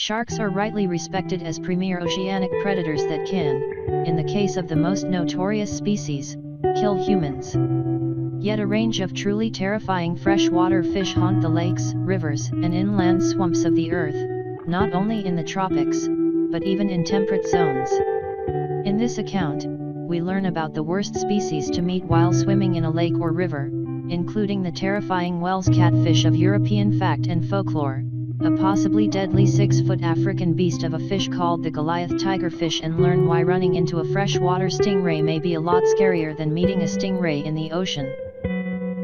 Sharks are rightly respected as premier oceanic predators that can, in the case of the most notorious species, kill humans. Yet a range of truly terrifying freshwater fish haunt the lakes, rivers, and inland swamps of the earth, not only in the tropics, but even in temperate zones. In this account, we learn about the worst species to meet while swimming in a lake or river, including the terrifying Wells catfish of European fact and folklore, a possibly deadly 6-foot African beast of a fish called the Goliath tigerfish, and learn why running into a freshwater stingray may be a lot scarier than meeting a stingray in the ocean.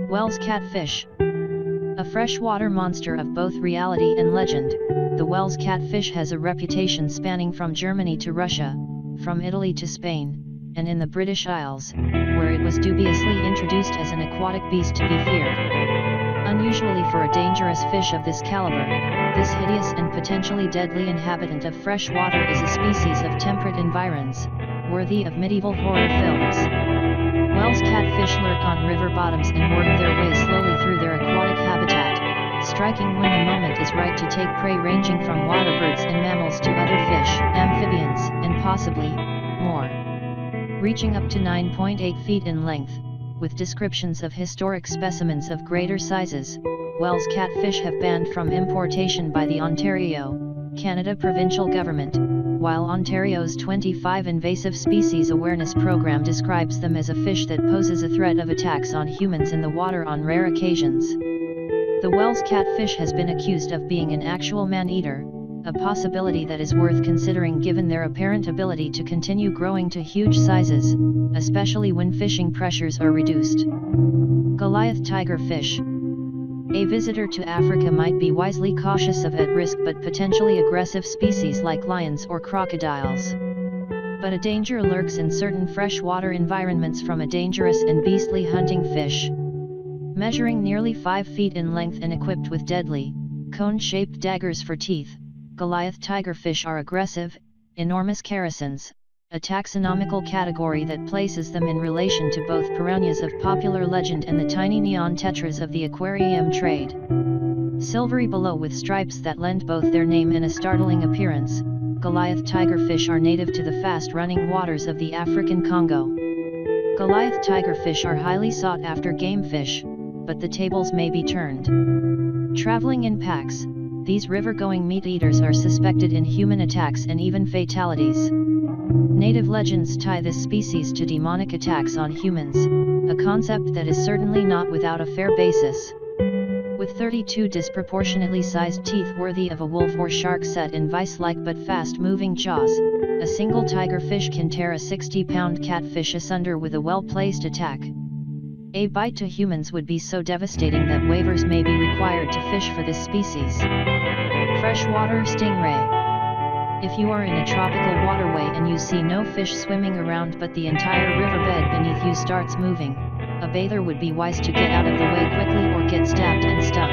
Wells catfish. A freshwater monster of both reality and legend, the Wells catfish has a reputation spanning from Germany to Russia, from Italy to Spain, and in the British Isles, where it was dubiously introduced as an aquatic beast to be feared. Unusually for a dangerous fish of this caliber, this hideous and potentially deadly inhabitant of fresh water is a species of temperate environs, worthy of medieval horror films. Wells catfish lurk on river bottoms and work their way slowly through their aquatic habitat, striking when the moment is right to take prey, ranging from water birds and mammals to other fish, amphibians, and possibly more. Reaching up to 9.8 feet in length, with descriptions of historic specimens of greater sizes, Wells catfish have banned from importation by the Ontario, Canada provincial government, while Ontario's 25 Invasive Species Awareness Program describes them as a fish that poses a threat of attacks on humans in the water on rare occasions. The Wells catfish has been accused of being an actual man-eater, a possibility that is worth considering given their apparent ability to continue growing to huge sizes, especially when fishing pressures are reduced. Goliath tigerfish. A visitor to Africa might be wisely cautious of at-risk but potentially aggressive species like lions or crocodiles. But a danger lurks in certain freshwater environments from a dangerous and beastly hunting fish. Measuring nearly 5 feet in length and equipped with deadly, cone-shaped daggers for teeth, Goliath tigerfish are aggressive, enormous characins, a taxonomical category that places them in relation to both piranhas of popular legend and the tiny neon tetras of the aquarium trade. Silvery below with stripes that lend both their name and a startling appearance, Goliath tigerfish are native to the fast-running waters of the African Congo. Goliath tigerfish are highly sought-after game fish, but the tables may be turned. Traveling in packs, these river-going meat-eaters are suspected in human attacks and even fatalities. Native legends tie this species to demonic attacks on humans, a concept that is certainly not without a fair basis. With 32 disproportionately sized teeth worthy of a wolf or shark set in vice-like but fast-moving jaws, a single tigerfish can tear a 60-pound catfish asunder with a well-placed attack. A bite to humans would be so devastating that waivers may be required to fish for this species. Freshwater stingray. If you are in a tropical waterway and you see no fish swimming around but the entire riverbed beneath you starts moving, a bather would be wise to get out of the way quickly or get stabbed and stung.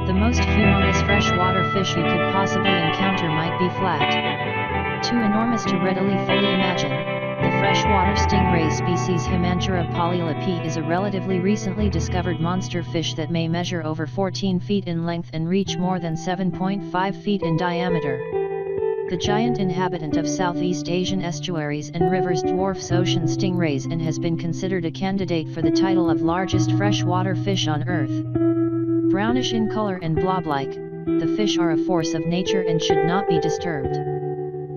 The most humongous freshwater fish you could possibly encounter might be flat. Too enormous to readily fully imagine. The freshwater stingray species Himantara polylepi is a relatively recently discovered monster fish that may measure over 14 feet in length and reach more than 7.5 feet in diameter. The giant inhabitant of Southeast Asian estuaries and rivers dwarfs ocean stingrays and has been considered a candidate for the title of largest freshwater fish on Earth. Brownish in color and blob-like, the fish are a force of nature and should not be disturbed.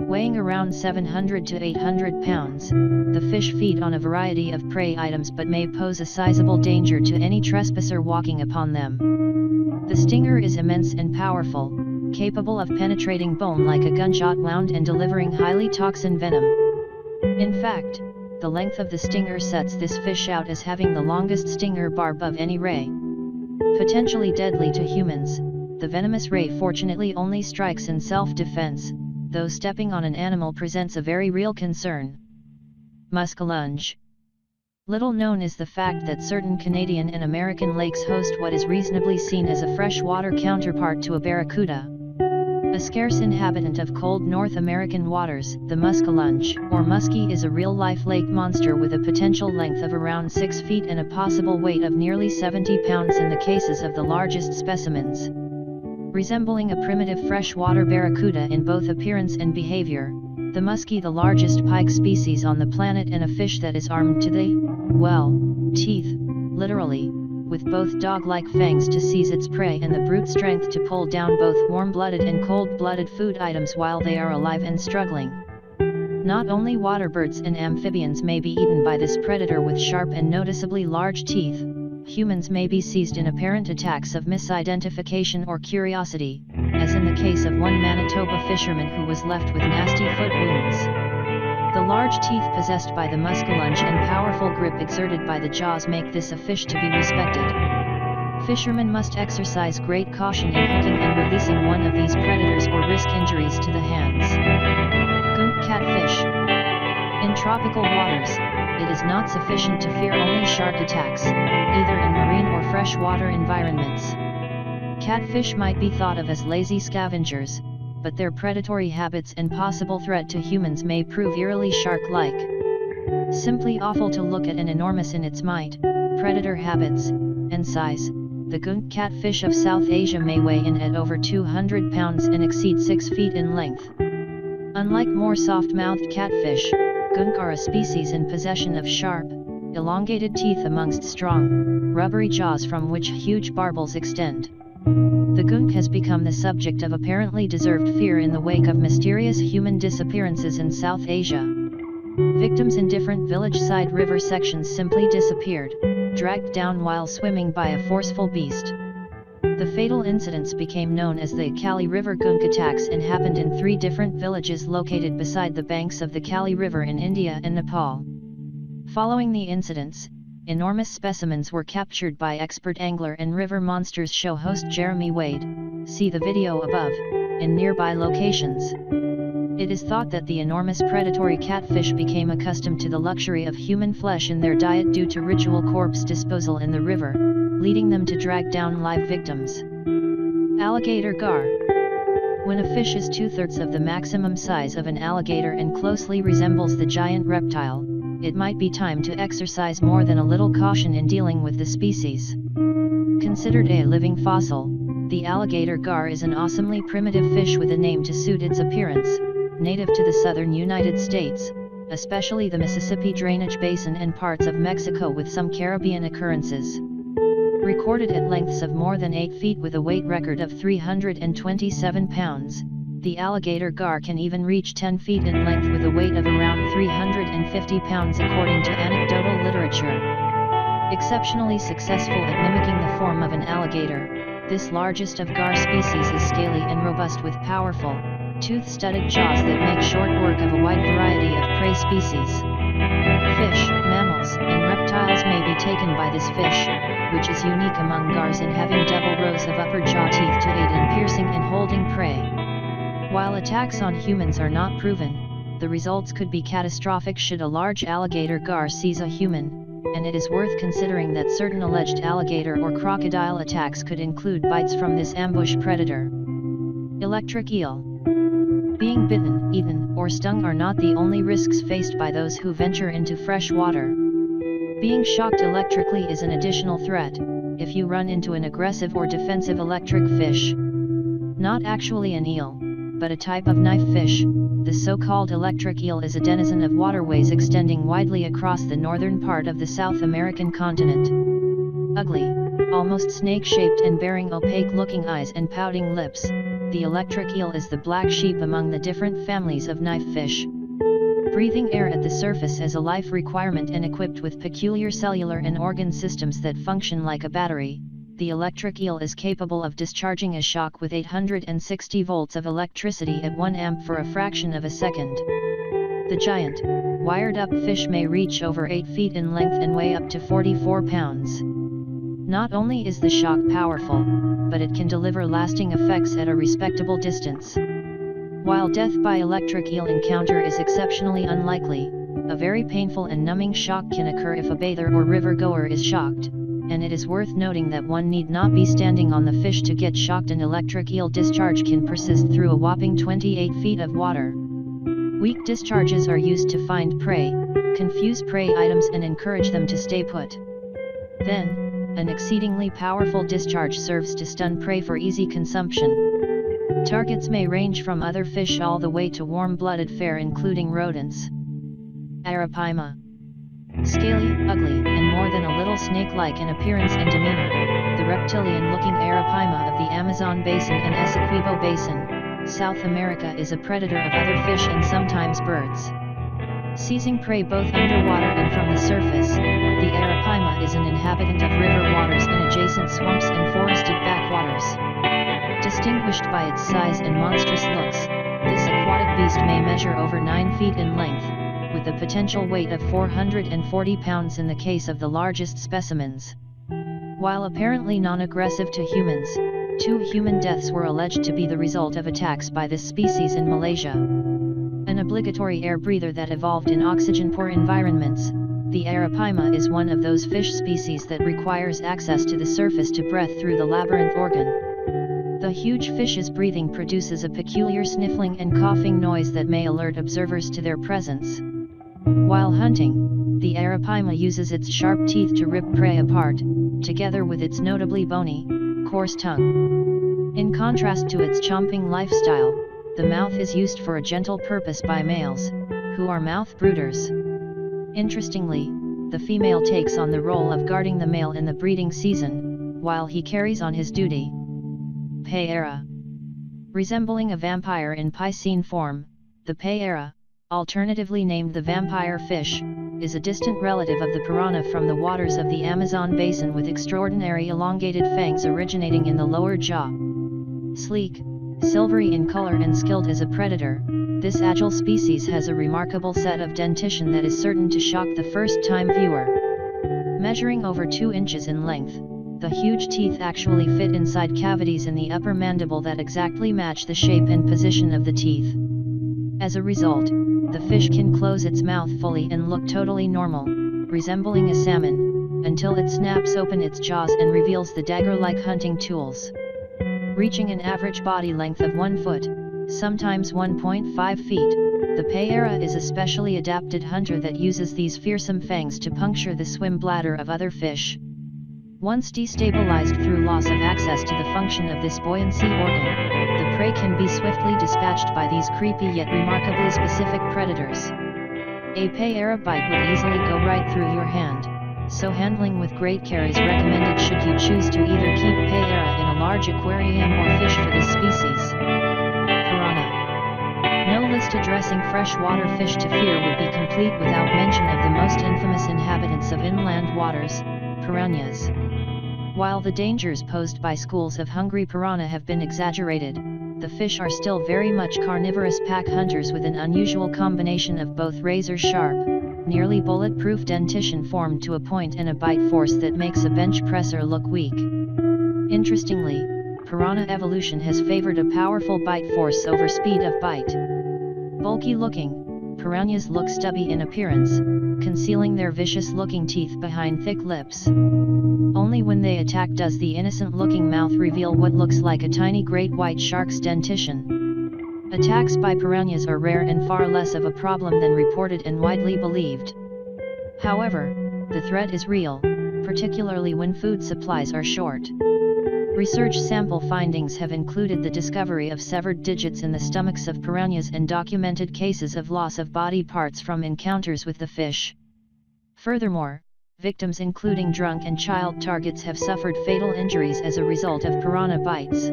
Weighing around 700 to 800 pounds, the fish feed on a variety of prey items but may pose a sizable danger to any trespasser walking upon them. The stinger is immense and powerful, capable of penetrating bone like a gunshot wound and delivering highly toxic venom. In fact, the length of the stinger sets this fish out as having the longest stinger barb of any ray. Potentially deadly to humans, the venomous ray fortunately only strikes in self-defense, though stepping on an animal presents a very real concern. Muskellunge. Little known is the fact that certain Canadian and American lakes host what is reasonably seen as a freshwater counterpart to a barracuda. A scarce inhabitant of cold North American waters, the muskellunge, or muskie, is a real-life lake monster with a potential length of around 6 feet and a possible weight of nearly 70 pounds in the cases of the largest specimens. Resembling a primitive freshwater barracuda in both appearance and behavior, the muskie, the largest pike species on the planet and a fish that is armed to the, well, teeth, literally, with both dog-like fangs to seize its prey and the brute strength to pull down both warm-blooded and cold-blooded food items while they are alive and struggling. Not only waterbirds and amphibians may be eaten by this predator with sharp and noticeably large teeth, humans may be seized in apparent attacks of misidentification or curiosity, as in the case of one Manitoba fisherman who was left with nasty foot wounds. The large teeth possessed by the muskellunge and powerful grip exerted by the jaws make this a fish to be respected. Fishermen must exercise great caution in hooking and releasing one of these predators or risk injuries to the hands. Gunk catfish. In tropical waters, it is not sufficient to fear only shark attacks, either in marine or freshwater environments. Catfish might be thought of as lazy scavengers, but their predatory habits and possible threat to humans may prove eerily shark-like. Simply awful to look at and enormous in its might, predator habits, and size, the gunk catfish of South Asia may weigh in at over 200 pounds and exceed 6 feet in length. Unlike more soft-mouthed catfish, gunk are a species in possession of sharp, elongated teeth amongst strong, rubbery jaws from which huge barbels extend. The gunk has become the subject of apparently deserved fear in the wake of mysterious human disappearances in South Asia. Victims in different village-side river sections simply disappeared, dragged down while swimming by a forceful beast. The fatal incidents became known as the Kali River gunk attacks and happened in 3 different villages located beside the banks of the Kali River in India and Nepal. Following the incidents, enormous specimens were captured by expert angler and river monsters show host Jeremy Wade, see the video above, in nearby locations. It is thought that the enormous predatory catfish became accustomed to the luxury of human flesh in their diet due to ritual corpse disposal in the river, leading them to drag down live victims. Alligator gar. When a fish is 2/3 of the maximum size of an alligator and closely resembles the giant reptile, it might be time to exercise more than a little caution in dealing with the species. Considered a living fossil, the alligator gar is an awesomely primitive fish with a name to suit its appearance, native to the southern United States, especially the Mississippi drainage basin and parts of Mexico with some Caribbean occurrences. Recorded at lengths of more than 8 feet with a weight record of 327 pounds, the alligator gar can even reach 10 feet in length with a weight of around 350 pounds according to anecdotal literature. Exceptionally successful at mimicking the form of an alligator, this largest of gar species is scaly and robust with powerful, tooth-studded jaws that make short work of a wide variety of prey species. Fish, mammals, and reptiles may be taken by this fish, which is unique among gars in having double rows of upper jaw teeth to aid in piercing and holding prey. While attacks on humans are not proven, the results could be catastrophic should a large alligator gar seize a human, and it is worth considering that certain alleged alligator or crocodile attacks could include bites from this ambush predator. Electric eel. Being bitten, eaten, or stung are not the only risks faced by those who venture into fresh water. Being shocked electrically is an additional threat, if you run into an aggressive or defensive electric fish. Not actually an eel, but a type of knife fish, the so-called electric eel is a denizen of waterways extending widely across the northern part of the South American continent. Ugly, almost snake-shaped and bearing opaque-looking eyes and pouting lips, the electric eel is the black sheep among the different families of knife fish. Breathing air at the surface is a life requirement and equipped with peculiar cellular and organ systems that function like a battery, the electric eel is capable of discharging a shock with 860 volts of electricity at 1 amp for a fraction of a second. The giant, wired-up fish may reach over 8 feet in length and weigh up to 44 pounds. Not only is the shock powerful, but it can deliver lasting effects at a respectable distance. While death by electric eel encounter is exceptionally unlikely, a very painful and numbing shock can occur if a bather or river goer is shocked, and it is worth noting that one need not be standing on the fish to get shocked. An electric eel discharge can persist through a whopping 28 feet of water. Weak discharges are used to find prey, confuse prey items and encourage them to stay put. Then, an exceedingly powerful discharge serves to stun prey for easy consumption. Targets may range from other fish all the way to warm-blooded fare including rodents. Arapaima. Scaly, ugly, and more than a little snake-like in appearance and demeanor, the reptilian-looking Arapaima of the Amazon Basin and Essequibo Basin, South America is a predator of other fish and sometimes birds. Seizing prey both underwater and from the surface, the Arapaima is an inhabitant of river waters and adjacent swamps and forested backwaters. Distinguished by its size and monstrous looks, this aquatic beast may measure over 9 feet in length, with a potential weight of 440 pounds in the case of the largest specimens. While apparently non-aggressive to humans, 2 human deaths were alleged to be the result of attacks by this species in Malaysia. An obligatory air breather that evolved in oxygen-poor environments, the Arapaima is one of those fish species that requires access to the surface to breathe through the labyrinth organ. The huge fish's breathing produces a peculiar sniffling and coughing noise that may alert observers to their presence. While hunting, the Arapaima uses its sharp teeth to rip prey apart, together with its notably bony, coarse tongue. In contrast to its chomping lifestyle, the mouth is used for a gentle purpose by males, who are mouth brooders. Interestingly, the female takes on the role of guarding the male in the breeding season, while he carries on his duty. Payera. Resembling a vampire in piscine form, the payera, alternatively named the vampire fish, is a distant relative of the piranha from the waters of the Amazon basin with extraordinary elongated fangs originating in the lower jaw. Sleek, silvery in color and skilled as a predator, this agile species has a remarkable set of dentition that is certain to shock the first-time viewer. Measuring over 2 inches in length, the huge teeth actually fit inside cavities in the upper mandible that exactly match the shape and position of the teeth. As a result, the fish can close its mouth fully and look totally normal, resembling a salmon, until it snaps open its jaws and reveals the dagger-like hunting tools. Reaching an average body length of 1 foot, sometimes 1.5 feet, the payera is a specially adapted hunter that uses these fearsome fangs to puncture the swim bladder of other fish. Once destabilized through loss of access to the function of this buoyancy organ, the prey can be swiftly dispatched by these creepy yet remarkably specific predators. A payera bite would easily go right through your hand, so handling with great care is recommended should you choose to either keep payera in a large aquarium or fish for this species. Piranha. No list addressing freshwater fish to fear would be complete without mention of the most infamous inhabitants of inland waters, piranhas. While the dangers posed by schools of hungry piranha have been exaggerated, the fish are still very much carnivorous pack hunters with an unusual combination of both razor-sharp, nearly bulletproof dentition formed to a point and a bite force that makes a bench presser look weak. Interestingly, piranha evolution has favored a powerful bite force over speed of bite. Bulky looking, piranhas look stubby in appearance, concealing their vicious-looking teeth behind thick lips. Only when they attack does the innocent-looking mouth reveal what looks like a tiny great white shark's dentition. Attacks by piranhas are rare and far less of a problem than reported and widely believed. However, the threat is real, particularly when food supplies are short. Research sample findings have included the discovery of severed digits in the stomachs of piranhas and documented cases of loss of body parts from encounters with the fish. Furthermore, victims including drunk and child targets have suffered fatal injuries as a result of piranha bites.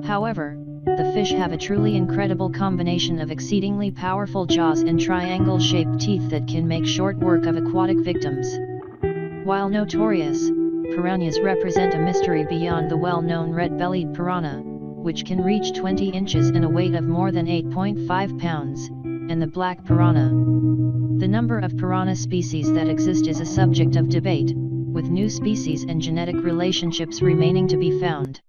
However, the fish have a truly incredible combination of exceedingly powerful jaws and triangle-shaped teeth that can make short work of aquatic victims. While notorious, piranhas represent a mystery beyond the well-known red-bellied piranha, which can reach 20 inches and a weight of more than 8.5 pounds, and the black piranha. The number of piranha species that exist is a subject of debate, with new species and genetic relationships remaining to be found.